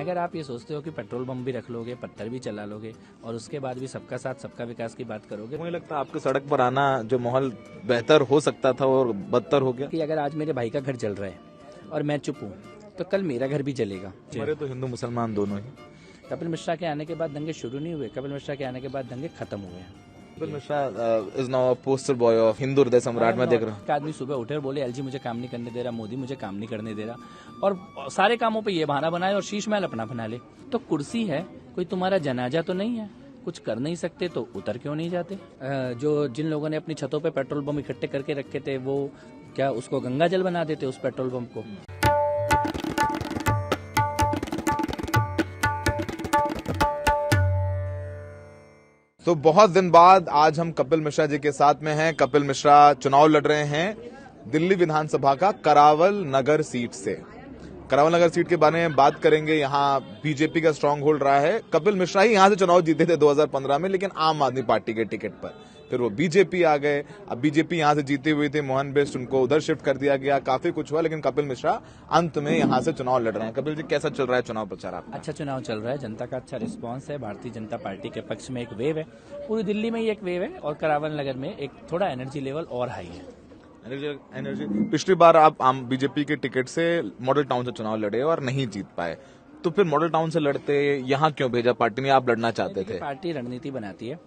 अगर आप ये सोचते हो कि पेट्रोल बम भी रख लोगे, पत्थर भी चला लोगे और उसके बाद भी सबका साथ सबका विकास की बात करोगे, मुझे लगता है आपके सड़क पर आना जो माहौल बेहतर हो सकता था और बदतर हो गया। कि अगर आज मेरे भाई का घर जल रहा है और मैं चुप हूँ तो कल मेरा घर भी जलेगा। हमारे तो हिंदू मुसलमान दोनों ही। कपिल मिश्रा के आने के बाद दंगे शुरू नहीं हुए, कपिल मिश्रा के आने के बाद दंगे खत्म हुए हैं। Kapil Mishra is now a poster boy of Hindu हृदय सम्राट में देख रहा हूँ। एक आदमी सुबह उठे और बोले एलजी मुझे काम नहीं करने दे रहा, मोदी मुझे काम नहीं करने दे रहा, और सारे कामों पे ये बहाना बनाए और शीश महल अपना बना ले। तो कुर्सी है, कोई तुम्हारा जनाजा तो नहीं है, कुछ कर नहीं सकते तो उतर क्यों नहीं जाते? जो जिन लोगों ने अपनी छतों पे पेट्रोल बम इकट्ठे करके रखे थे वो क्या उसको गंगा जल बना देते उस पेट्रोल बम को? तो बहुत दिन बाद आज हम कपिल मिश्रा जी के साथ में हैं। कपिल मिश्रा चुनाव लड़ रहे हैं दिल्ली विधानसभा का करावल नगर सीट से। करावल नगर सीट के बारे में बात करेंगे। यहाँ बीजेपी का स्ट्रांग होल्ड रहा है। कपिल मिश्रा ही यहाँ से चुनाव जीते थे 2015 में, लेकिन आम आदमी पार्टी के टिकट पर। फिर वो बीजेपी आ गए। अब बीजेपी यहाँ से जीती हुई थी, मोहन बेस्ट उनको उधर शिफ्ट कर दिया गया, काफी कुछ हुआ, लेकिन कपिल मिश्रा अंत में यहाँ से चुनाव लड़ रहे हैं। कपिल जी, कैसा चल रहा है चुनाव प्रचार आपका? अच्छा चुनाव चल रहा है, जनता का अच्छा रिस्पांस है। भारतीय जनता पार्टी के पक्ष में एक वेव है, पूरी दिल्ली में ही एक वेव है और करावल नगर में एक थोड़ा एनर्जी लेवल और हाई है। एनर्जी पिछली बार आप आम बीजेपी के टिकट से मॉडल टाउन से चुनाव लड़े और नहीं जीत पाए, तो फिर मॉडल टाउन से लड़ते यहाँ क्यों भेजा पार्टी ने? आप लड़ना चाहते थे। पार्टी रणनीति बनाती है।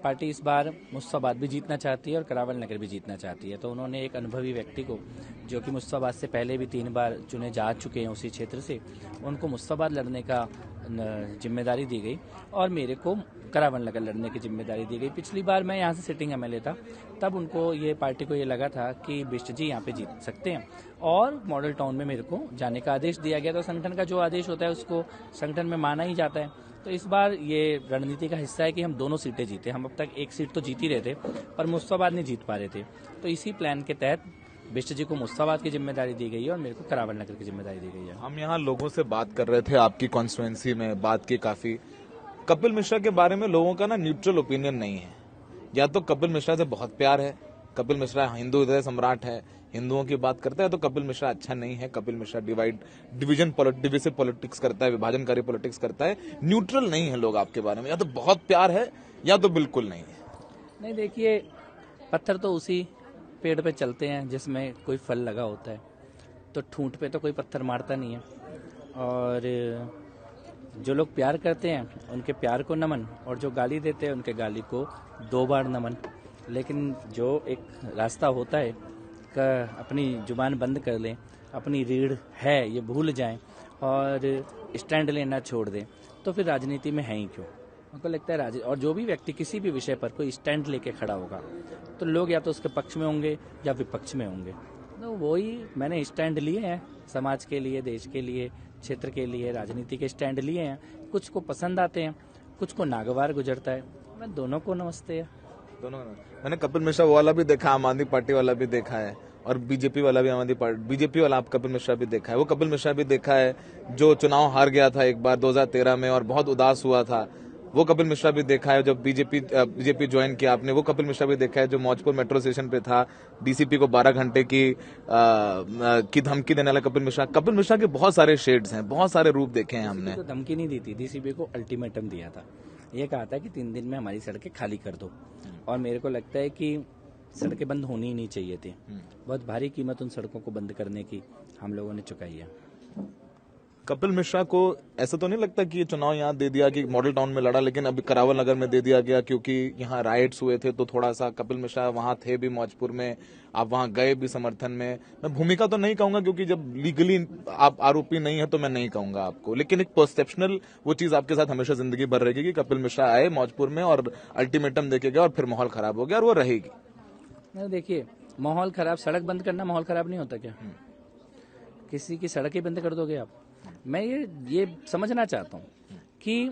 पार्टी इस बार मुस्तफाबाद भी जीतना चाहती है और करावल नगर भी जीतना चाहती है, तो उन्होंने एक अनुभवी व्यक्ति को, जो कि मुस्तफाबाद से पहले भी 3 बार चुने जा चुके हैं उसी क्षेत्र से, उनको मुस्तफाबाद लड़ने का जिम्मेदारी दी गई और मेरे को करावल नगर लड़ने की जिम्मेदारी दी गई। पिछली बार मैं यहाँ से सिटिंग एमएलए था, तब उनको ये पार्टी को ये लगा था कि बिष्ट जी यहाँ पे जीत सकते हैं और मॉडल टाउन में मेरे को जाने का आदेश दिया गया। तो संगठन का जो आदेश होता है उसको संगठन में माना ही जाता है। तो इस बार ये रणनीति का हिस्सा है कि हम दोनों सीटें जीते। हम अब तक एक सीट तो जीत ही रहे थे पर मुस्तफाबाद नहीं जीत पा रहे थे, तो इसी प्लान के तहत बिष्ट जी को मुस्तफाबाद की जिम्मेदारी दी गई है और मेरे को करावल नगर की जिम्मेदारी दी गई है। हम यहाँ लोगों से बात कर रहे थे, आपकी कॉन्स्टिट्यूएंसी में बात की काफी। कपिल मिश्रा के बारे में लोगों का ना न्यूट्रल ओपिनियन नहीं है। या तो कपिल मिश्रा से बहुत प्यार है, कपिल मिश्रा हिंदू हृदय सम्राट है, हिंदुओं की बात करता है, तो कपिल मिश्रा अच्छा नहीं है। कपिल मिश्रा डिविसिव पॉलिटिक्स करता है, विभाजनकारी पॉलिटिक्स करता है। न्यूट्रल नहीं है लोग आपके बारे में, या तो बहुत प्यार है या तो बिल्कुल नहीं है। नहीं, देखिए, पत्थर तो उसी पेड़ पे चलते हैं जिसमें कोई फल लगा होता है, तो ठूंठ पे तो कोई पत्थर मारता नहीं है। और जो लोग प्यार करते हैं उनके प्यार को नमन, और जो गाली देते हैं उनके गाली को 2 बार नमन। लेकिन जो एक रास्ता होता है का अपनी जुबान बंद कर लें, अपनी रीढ़ है ये भूल जाएं और स्टैंड लेना छोड़ दें, तो फिर राजनीति में है ही क्यों? मुझको लगता है और जो भी व्यक्ति किसी भी विषय पर कोई स्टैंड लेके खड़ा होगा तो लोग या तो उसके पक्ष में होंगे या विपक्ष में होंगे। तो वही मैंने स्टैंड लिए हैं, समाज के लिए, देश के लिए, क्षेत्र के लिए, राजनीति के स्टैंड लिए हैं। कुछ को पसंद आते हैं, कुछ को नागवार गुजरता है। मैं दोनों को नमस्ते है। दोनों मैंने कपिल मिश्रा वाला भी देखा, आम आदमी पार्टी वाला भी देखा है, और बीजेपी वाला भी, आम आदमी पार्टी बीजेपी वाला आप कपिल मिश्रा भी देखा है। वो कपिल मिश्रा भी देखा है जो चुनाव हार गया था एक बार 2013 में और बहुत उदास हुआ था। वो कपिल मिश्रा भी देखा है जब बीजेपी ज्वाइन किया आपने। वो कपिल मिश्रा भी देखा है जो मौजपुर मेट्रो स्टेशन पे था, डीसीपी को 12 घंटे की धमकी देने वाला कपिल मिश्रा। कपिल मिश्रा के बहुत सारे शेड्स हैं, बहुत सारे रूप देखे हैं हमने। तो धमकी नहीं दी थी, डीसीपी को अल्टीमेटम दिया था। ये कहा था कि 3 दिन में हमारी सड़कें खाली कर दो, और मेरे को लगता है कि सड़कें बंद होनी ही नहीं चाहिए थी। बहुत भारी कीमत उन सड़कों को बंद करने की हम लोगों ने चुकाई है। कपिल मिश्रा को ऐसा तो नहीं लगता कि ये चुनाव यहाँ दे दिया कि मॉडल टाउन में लड़ा, लेकिन अभी करावल नगर में दे दिया गया क्योंकि यहाँ राइट्स हुए थे, तो थोड़ा सा कपिल मिश्रा वहां थे भी मौजपुर में, आप वहां गए भी समर्थन में। मैं भूमिका तो नहीं कहूंगा क्योंकि जब लीगली आप आरोपी नहीं है तो मैं नहीं कहूंगा आपको, लेकिन एक परसेप्शनल वो चीज आपके साथ हमेशा जिंदगी भर रहेगी कि कपिल मिश्रा आए मौजपुर में और अल्टीमेटम देके गए और फिर माहौल खराब हो गया, और वो रहेगी। देखिए, माहौल खराब, सड़क बंद करना माहौल खराब नहीं होता क्या? किसी की सड़क ही बंद कर दोगे आप? मैं ये समझना चाहता हूँ कि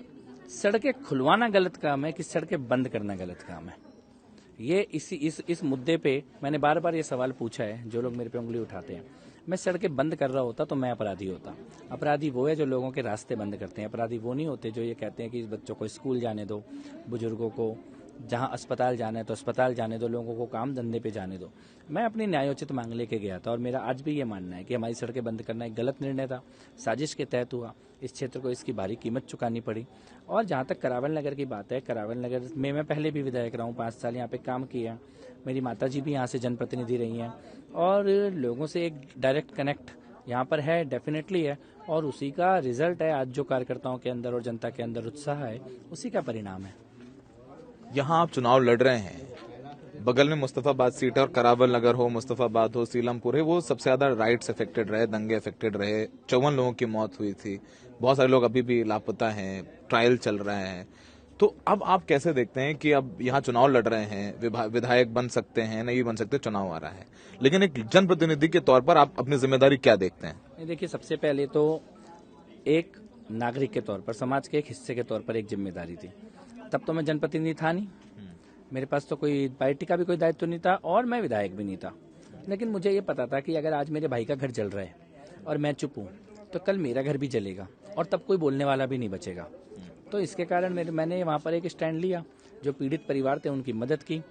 सड़कें खुलवाना गलत काम है कि सड़कें बंद करना गलत काम है। ये इस मुद्दे पे मैंने बार बार ये सवाल पूछा है। जो लोग मेरे पे उंगली उठाते हैं, मैं सड़कें बंद कर रहा होता तो मैं अपराधी होता। अपराधी वो है जो लोगों के रास्ते बंद करते हैं। अपराधी वो नहीं होते जो ये कहते हैं कि बच्चों को स्कूल जाने दो, बुजुर्गों को जहां अस्पताल जाना है तो अस्पताल जाने दो, लोगों को काम धंधे पे जाने दो। मैं अपनी न्यायोचित मांग लेके गया था और मेरा आज भी ये मानना है कि हमारी सड़कें बंद करना एक गलत निर्णय था, साजिश के तहत हुआ। इस क्षेत्र को इसकी भारी कीमत चुकानी पड़ी। और जहाँ तक करावल नगर की बात है, करावल नगर में मैं पहले भी विधायक रहा हूँ, 5 साल यहाँ पे काम किया। मेरी माताजी भी यहाँ से जनप्रतिनिधि रही हैं और लोगों से एक डायरेक्ट कनेक्ट यहाँ पर है, डेफिनेटली है। और उसी का रिजल्ट है आज जो कार्यकर्ताओं के अंदर और जनता के अंदर उत्साह है, उसी का परिणाम है। यहाँ आप चुनाव लड़ रहे हैं, बगल में मुस्तफाबाद सीट है और करावल नगर हो, मुस्तफाबाद हो, सीलमपुर है, वो सबसे ज्यादा राइट्स अफेक्टेड रहे, दंगे अफेक्टेड रहे, 54 लोगों की मौत हुई थी, बहुत सारे लोग अभी भी लापता हैं, ट्रायल चल रहे हैं। तो अब आप कैसे देखते हैं कि अब यहाँ चुनाव लड़ रहे हैं, विधायक बन सकते हैं, नहीं बन सकते, चुनाव आ रहा है, लेकिन एक जनप्रतिनिधि के तौर पर आप अपनी जिम्मेदारी क्या देखते हैं? देखिए, सबसे पहले तो एक नागरिक के तौर पर, समाज के एक हिस्से के तौर पर एक जिम्मेदारी थी। तब तो मैं जनप्रतिनिधि था नहीं, मेरे पास तो कोई पार्टी का भी कोई दायित्व नहीं था और मैं विधायक भी नहीं था। लेकिन मुझे ये पता था कि अगर आज मेरे भाई का घर जल रहा है और मैं चुप हूँ तो कल मेरा घर भी जलेगा और तब कोई बोलने वाला भी नहीं बचेगा। तो इसके कारण मैंने वहाँ पर एक स्टैंड लिया, जो पीड़ित परिवार थे उनकी मदद की,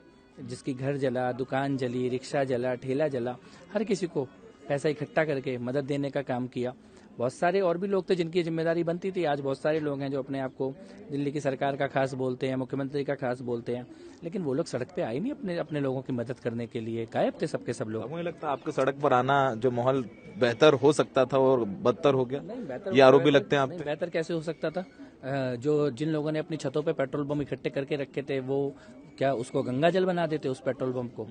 जिसकी घर जला, दुकान जली, रिक्शा जला, ठेला जला, हर किसी को पैसा इकट्ठा करके मदद देने का काम किया। बहुत सारे और भी लोग थे जिनकी जिम्मेदारी बनती थी। आज बहुत सारे लोग हैं जो अपने आप को दिल्ली की सरकार का खास बोलते हैं, मुख्यमंत्री का खास बोलते हैं, लेकिन वो लोग सड़क पे आए नहीं अपने अपने लोगों की मदद करने के लिए, गायब थे सबके सब लोग। मुझे लगता है आपके सड़क पर आना जो माहौल बेहतर हो सकता था और बदतर हो गया, नहीं, बेहतर ये आरोप भी लगते हैं आप पे? बेहतर कैसे हो सकता था? जो जिन लोगों ने अपनी छतों पे पेट्रोल बम इकट्ठे करके रखे थे, वो क्या उसको गंगा जल बना देते उस पेट्रोल बम को?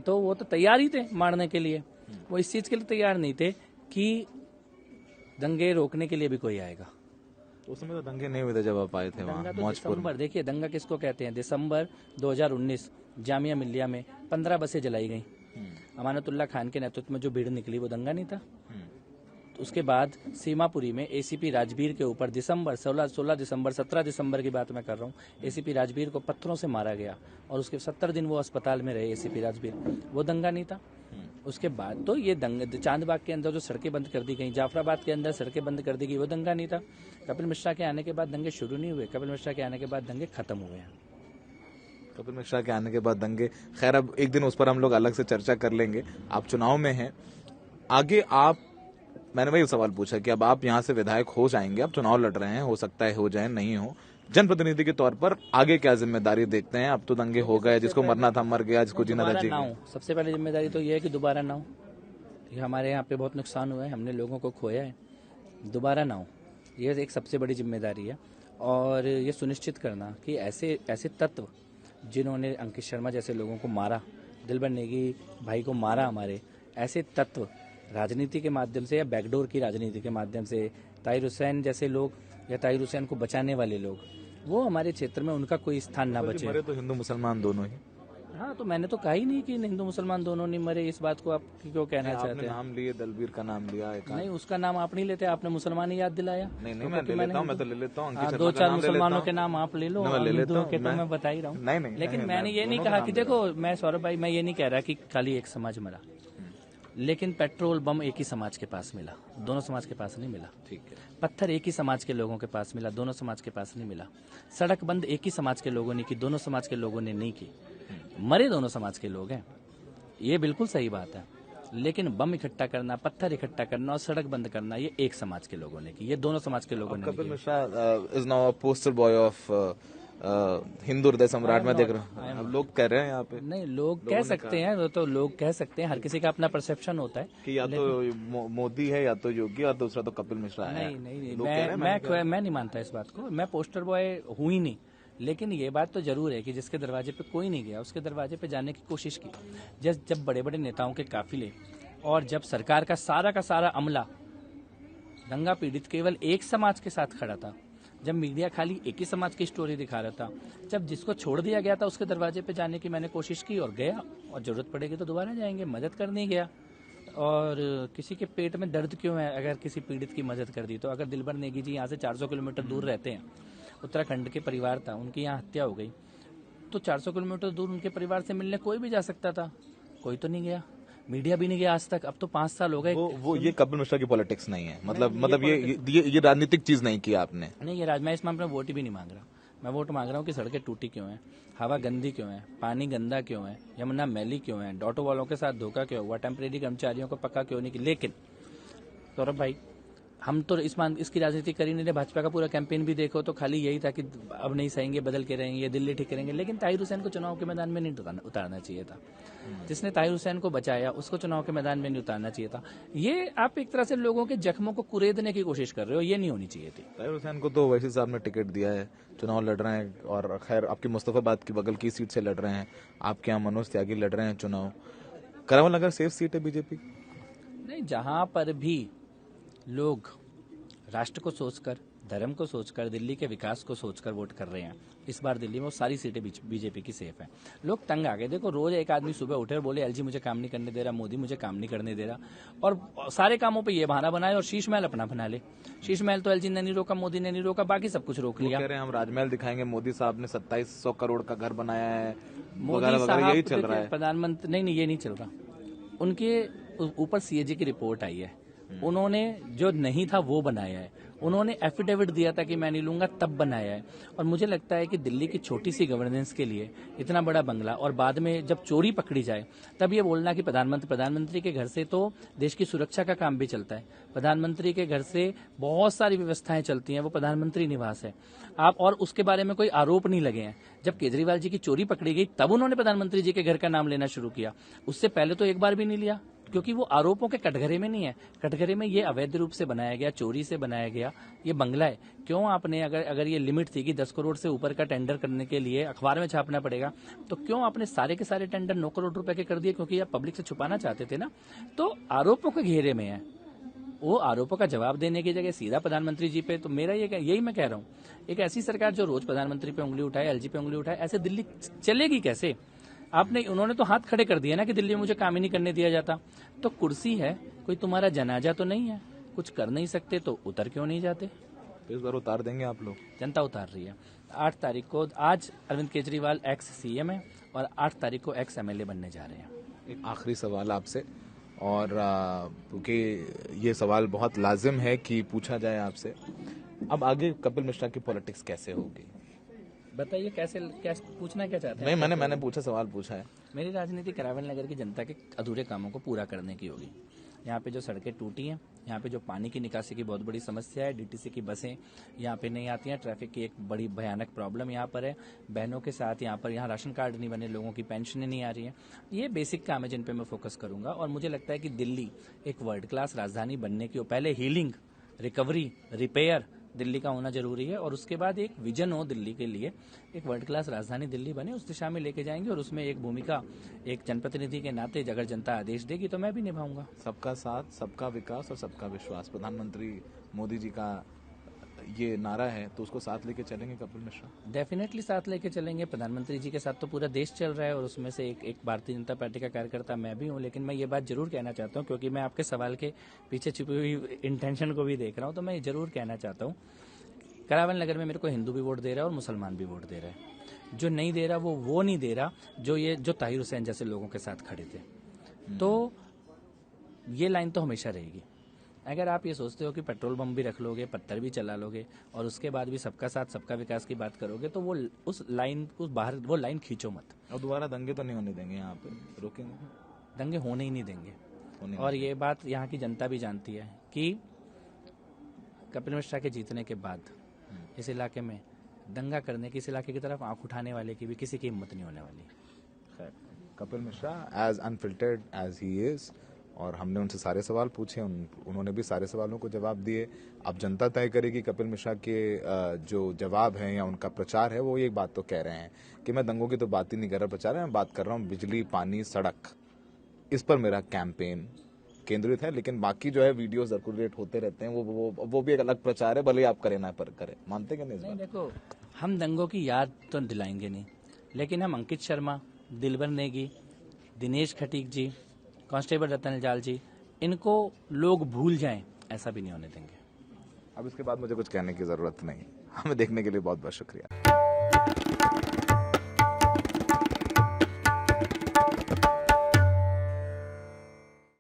वो तो तैयार ही थे मारने के लिए। वो इस चीज के लिए तैयार नहीं थे कि दंगे रोकने के लिए भी कोई आएगा। तो उसमें तो दंगे नहीं हुए थे जब आप आए थे वहाँ मौजपुर में। देखिए, दंगा किसको कहते हैं? दिसंबर 2019 जामिया मिल्लिया में 15 बसें जलाई गई। अमानतुल्लाह खान के नेतृत्व में जो भीड़ निकली, वो दंगा नहीं था? तो उसके बाद सीमापुरी में एसीपी राजवीर के ऊपर दिसंबर 16 दिसंबर 17 दिसंबर की बात मैं कर रहा हूँ, एसीपी राजवीर को पत्थरों से मारा गया और उसके 70 दिन वो अस्पताल में रहे एसीपी राजवीर। वो दंगा नहीं था? उसके बाद तो ये दंगा, चांदबाग के अंदर जो सड़कें बंद कर दी गई, जाफराबाद के अंदर सड़कें बंद कर दी गई, वो दंगा नहीं था? कपिल मिश्रा के आने के बाद दंगे शुरू नहीं हुए, कपिल मिश्रा के आने के बाद दंगे खत्म हुए हैं। कपिल मिश्रा के आने के बाद दंगे, खैर अब एक दिन उस पर हम लोग अलग से चर्चा कर लेंगे। आप चुनाव में हैं, आगे मैंने वही सवाल पूछा कि अब आप यहाँ से विधायक हो जाएंगे, आप चुनाव लड़ रहे हैं, हो सकता है हो जाए, नहीं हो, जनप्रतिनिधि के तौर पर आगे क्या जिम्मेदारी देखते हैं? अब तो दंगे हो गए, जिसको मरना था मर गया, जिसको जीना था जी गया। सबसे पहले जिम्मेदारी तो ये है कि दोबारा ना हो। हमारे यहाँ पे बहुत नुकसान हुआ है, हमने लोगों को खोया है, दोबारा ना हो, ये एक सबसे बड़ी जिम्मेदारी है। और ये सुनिश्चित करना कि ऐसे ऐसे तत्व जिन्होंने अंकित शर्मा जैसे लोगों को मारा, दिलबर नेगी भाई को मारा, हमारे ऐसे तत्व राजनीति के माध्यम से या बैकडोर की राजनीति के माध्यम से, ताहिर हुसैन जैसे लोग या ताहिर हुसैन को बचाने वाले लोग, वो हमारे क्षेत्र में उनका कोई स्थान ना बचे। मरे तो हिंदू मुसलमान दोनों ही। हाँ, तो मैंने तो कहा ही नहीं कि हिंदू मुसलमान दोनों नहीं मरे। इस बात को आप क्यों कहना चाहते हैं? नाम लिए, दलबीर का नाम लिया। नहीं, उसका नाम आप नहीं लेते, आपने मुसलमान ही याद दिलाया। नहीं, मैं ले लेता हूँ, मैं तो ले लेता हूँ। 2-4 मुसलमानों के नाम आप ले लो, हिंदुओं के तो मैं बता ही रहा हूँ। नहीं, लेकिन मैंने ये नहीं कहा कि देखो, मैं सौरभ भाई, मैं ये नहीं कह रहा कि खाली एक समाज मरा, लेकिन पेट्रोल बम एक ही समाज के पास मिला, दोनों समाज के पास नहीं मिला। ठीक है। पत्थर एक ही समाज के लोगों के पास मिला, दोनों समाज के पास नहीं मिला। सड़क बंद एक ही समाज के लोगों ने की, दोनों समाज के लोगों ने नहीं की। मरे दोनों समाज के लोग हैं, ये बिल्कुल सही बात है, लेकिन बम इकट्ठा करना, पत्थर इकट्ठा करना और सड़क बंद करना, ये एक समाज के लोगों ने की, ये दोनों समाज के लोगों ने। Kapil Mishra is now a poster boy of Hindu हृदय सम्राट में देख रहा हूँ, अब लोग कह रहे हैं यहाँ पे। नहीं, लोग कह सकते हैं, वो तो लोग कह सकते हैं, हर किसी का अपना परसेप्शन होता है कि या तो मोदी है या तो योगी और दूसरा तो कपिल मिश्रा है। नहीं, मैं नहीं मानता इस बात को। मैं पोस्टर बॉय हूँ ही नहीं, लेकिन ये बात तो जरूर है कि जिसके दरवाजे पे कोई नहीं गया, उसके दरवाजे पे जाने की कोशिश की। जब बड़े बड़े नेताओं के काफिले और जब सरकार का सारा अमला दंगा पीड़ित केवल एक समाज के साथ खड़ा था, जब मीडिया खाली एक ही समाज की स्टोरी दिखा रहा था, जब जिसको छोड़ दिया गया था उसके दरवाजे पे जाने की मैंने कोशिश की और गया, और जरूरत पड़ेगी तो दोबारा जाएंगे, मदद करने गया। और किसी के पेट में दर्द क्यों है अगर किसी पीड़ित की मदद कर दी तो? अगर दिलबर नेगी जी यहाँ से 400 किलोमीटर दूर रहते हैं, उत्तराखंड के परिवार था, उनकी यहाँ हत्या हो गई, तो 400 किलोमीटर दूर उनके परिवार से मिलने कोई भी जा सकता था, कोई तो नहीं गया, मीडिया भी नहीं गया आज तक। अब तो 5 साल हो गए। वो ये कपिल मिश्रा की पॉलिटिक्स नहीं है, मतलब ये राजनीतिक चीज नहीं की आपने। नहीं, मैं इस मामले में वोट भी नहीं मांग रहा। मैं वोट मांग रहा हूँ कि सड़कें टूटी क्यों हैं, हवा गंदी क्यों है, पानी गंदा क्यों है, यमुना मैली क्यों है, ऑटो वालों के साथ धोखा क्यों हुआ, टेम्परेरी कर्मचारियों को पक्का क्यों नहीं किया। लेकिन सौरभ भाई, हम तो इसकी राजनीति कर ही नहीं रहे। भाजपा का पूरा कैंपेन भी देखो तो खाली यही था कि अब नहीं सहेंगे, बदल के रहेंगे, दिल्ली ठीक करेंगे। लेकिन ताहिर हुसैन को चुनाव के मैदान में नहीं उतारना चाहिए था। जिसने ताहिर हुसैन को बचाया उसको चुनाव के मैदान में नहीं उतारना चाहिए था। ये आप एक तरह से लोगों के जख्मों को कुरेदने की कोशिश कर रहे हो, ये नहीं होनी चाहिए थी। ताहिर हुसैन को तो वैसी साहब ने टिकट दिया है, चुनाव लड़ रहे हैं, और खैर आपकी मुस्तफाबाद की बगल की सीट से लड़ रहे हैं, आपके यहाँ मनोज त्यागी लड़ रहे हैं चुनाव। करावल नगर सेफ सीट है बीजेपी? नहीं, जहां पर भी लोग राष्ट्र को सोचकर, धर्म को सोचकर, दिल्ली के विकास को सोचकर वोट कर रहे हैं, इस बार दिल्ली में वो सारी सीटें बीजेपी की सेफ हैं। लोग तंग आ गए। देखो, रोज एक आदमी सुबह उठे और बोले एलजी मुझे काम नहीं करने दे रहा, मोदी मुझे काम नहीं करने दे रहा, और सारे कामों पे ये बहाना बनाए और शीश महल अपना बना ले। शीश महल तो एलजी ने नहीं रोका, मोदी ने नहीं रोका, बाकी सब कुछ रोक लिया। कह रहे हैं हम राजमहल दिखाएंगे, मोदी साहब ने 2700 करोड़ का घर बनाया है, मोदी साहब यही चल रहा है। प्रधानमंत्री नहीं, ये नहीं चल रहा। उनके ऊपर सीएजी की रिपोर्ट आई है, उन्होंने जो नहीं था वो बनाया है। उन्होंने एफिडेविट दिया था कि मैं नहीं लूंगा, तब बनाया है। और मुझे लगता है कि दिल्ली की छोटी सी गवर्नेंस के लिए इतना बड़ा बंगला, और बाद में जब चोरी पकड़ी जाए तब ये बोलना कि प्रधानमंत्री के घर से तो देश की सुरक्षा का काम भी चलता है, प्रधानमंत्री के घर से बहुत सारी व्यवस्थाएं चलती हैं, वो प्रधानमंत्री निवास है। आप और उसके बारे में कोई आरोप नहीं लगे हैं। जब केजरीवाल जी की चोरी पकड़ी गई तब उन्होंने प्रधानमंत्री जी के घर का नाम लेना शुरू किया, उससे पहले तो एक बार भी नहीं लिया, क्योंकि वो आरोपों के कटघरे में नहीं है। कटघरे में ये अवैध रूप से बनाया गया, चोरी से बनाया गया ये बंगला है। क्यों आपने, अगर ये लिमिट थी कि 10 करोड़ से ऊपर का टेंडर करने के लिए अखबार में छापना पड़ेगा, तो क्यों आपने सारे के सारे टेंडर 9 करोड़ रुपए के कर दिए? क्योंकि आप पब्लिक से छुपाना चाहते थे ना। तो आरोपों के घेरे में है, वो आरोपों का जवाब देने की जगह सीधा प्रधानमंत्री जी पे। तो मेरा यही मैं कह रहा हूँ, एक ऐसी सरकार जो रोज प्रधानमंत्री पे उंगली उठाए, एलजी पे उंगली उठाए, ऐसे दिल्ली चलेगी कैसे? उन्होंने तो हाथ खड़े कर दिए ना कि दिल्ली में मुझे काम ही नहीं करने दिया जाता। तो कुर्सी है, कोई तुम्हारा जनाजा तो नहीं है, कुछ कर नहीं सकते तो उतर क्यों नहीं जाते? तो इस बार उतार देंगे आप लोग? जनता उतार रही है। 8 तारीख को, आज अरविंद केजरीवाल एक्स सीएम है और 8 तारीख को एक्स एमएलए बनने जा रहे हैं। एक आखिरी सवाल आपसे, और क्योंकि ये सवाल बहुत लाजिम है कि पूछा जाए आपसे, अब आगे कपिल मिश्रा की पॉलिटिक्स कैसे होगी? बताइए, कैसे पूछना क्या चाहते हैं? नहीं, मैंने पूछा, सवाल पूछा है। मेरी राजनीति करावल नगर की जनता के अधूरे कामों को पूरा करने की होगी। यहाँ पे जो सड़कें टूटी हैं, यहाँ पे जो पानी की निकासी की बहुत बड़ी समस्या है, डीटीसी की बसें यहाँ पे नहीं आती हैं, ट्रैफिक की एक बड़ी भयानक प्रॉब्लम यहाँ पर है, बहनों के साथ यहाँ राशन कार्ड नहीं बने, लोगों की पेंशनें नहीं आ रही हैं। ये बेसिक काम है जिन पे मैं फोकस करूंगा। और मुझे लगता है कि दिल्ली एक वर्ल्ड क्लास राजधानी बनने की, पहले हीलिंग, रिकवरी, रिपेयर दिल्ली का होना जरूरी है, और उसके बाद एक विजन हो दिल्ली के लिए, एक वर्ल्ड क्लास राजधानी दिल्ली बने, उस दिशा में लेके जाएंगे। और उसमें एक भूमिका एक जनप्रतिनिधि के नाते अगर जनता आदेश देगी तो मैं भी निभाऊंगा। सबका साथ, सबका विकास और सबका विश्वास, प्रधानमंत्री मोदी जी का ये नारा है, तो उसको साथ लेके चलेंगे कपिल मिश्रा? डेफिनेटली साथ लेके चलेंगे। प्रधानमंत्री जी के साथ तो पूरा देश चल रहा है, और उसमें से एक भारतीय जनता पार्टी का कार्यकर्ता मैं भी हूं। लेकिन मैं ये बात जरूर कहना चाहता हूं, क्योंकि मैं आपके सवाल के पीछे छुपी हुई इंटेंशन को भी देख रहा हूं, तो मैं जरूर कहना चाहता हूं, करावल नगर में मेरे को हिंदू भी वोट दे रहा है और मुसलमान भी वोट दे रहा है। जो नहीं दे रहा वो नहीं दे रहा जो ताहिर हुसैन जैसे लोगों के साथ खड़े थे। तो ये लाइन तो हमेशा रहेगी। अगर आप ये सोचते हो कि पेट्रोल बम भी रख लोगे, पत्थर भी चला लोगे, और उसके बाद भी सबका साथ सबका विकास की बात करोगे, तो वो लाइन खींचो मत। और दोबारा दंगे तो नहीं होने देंगे, यहाँ पे रोकेंगे? दंगे होने ही नहीं देंगे। और ये बात यहाँ की जनता भी जानती है कि कपिल मिश्रा के जीतने के बाद इस इलाके में दंगा करने की, इस इलाके की तरफ आंख उठाने वाले की भी किसी की हिम्मत नहीं होने वाली। खैर, Kapil Mishra as unfiltered as he is, और हमने उनसे सारे सवाल पूछे, उन्होंने भी सारे सवालों को जवाब दिए। अब जनता तय करेगी कपिल मिश्रा के जो जवाब हैं या उनका प्रचार है। वो एक बात तो कह रहे हैं कि मैं दंगों की तो बात ही नहीं कर रहा प्रचार है, मैं बात कर रहा हूँ बिजली, पानी, सड़क, इस पर मेरा कैंपेन केंद्रित है। लेकिन बाकी जो है वीडियो सर्कुलेट होते रहते हैं, वो भी एक अलग प्रचार है, भले आप करें ना पर करें। मानते कि नहीं? देखो, हम दंगों की याद तो दिलाएंगे नहीं, लेकिन हम अंकित शर्मा, दिलबर नेगी, दिनेश खटीक जी, कांस्टेबल रतन लाल जी, इनको लोग भूल जाएं, ऐसा भी नहीं होने देंगे। अब इसके बाद मुझे कुछ कहने की जरूरत नहीं। हमें देखने के लिए बहुत बहुत शुक्रिया।